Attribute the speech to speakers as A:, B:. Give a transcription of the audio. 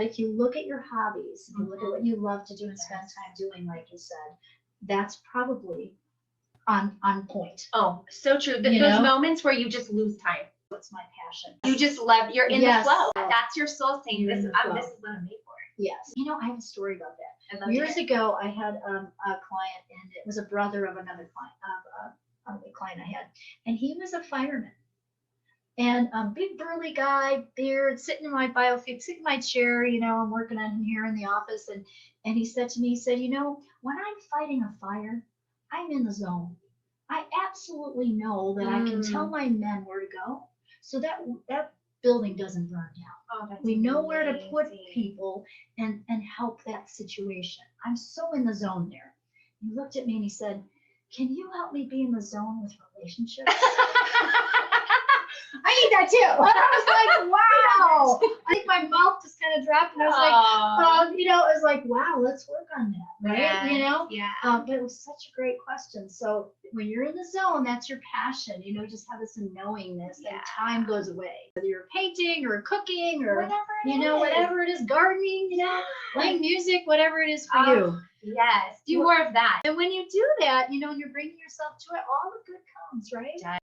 A: If you look at your hobbies, if you look at what you love to do and spend time doing, like you said, that's probably on point.
B: Oh, so true. Those moments where you just lose time.
A: What's my passion?
B: You just love, you're in the flow. That's your soul saying, this is what I'm made for.
A: Yes. You know, I have a story about that.
B: Years
A: ago, I had a client, and it was a brother of another client, of a client I had, and he was a fireman. And big burly guy, beard, sitting in my sitting in my chair, I'm working on him here in the office, and he said to me, he said, when I'm fighting a fire, I'm in the zone. I absolutely know that I can tell my men where to go, so that building doesn't burn down. We know where to put people and help that situation. I'm so in the zone there. He looked at me and he said, "Can you help me be in the zone with relationships?" I need that too. I was like, wow. I think my mouth just kind of dropped, and I was like, it was like, wow, let's work on that, right?
B: Yeah.
A: But it was such a great question. So when you're in the zone, that's your passion. Just have this knowingness that time goes away. Whether you're painting or cooking or whatever it is, gardening, playing music, whatever it is for you.
B: Yes, do more of that.
A: And when you do that, and you're bringing yourself to it, all the good comes, right?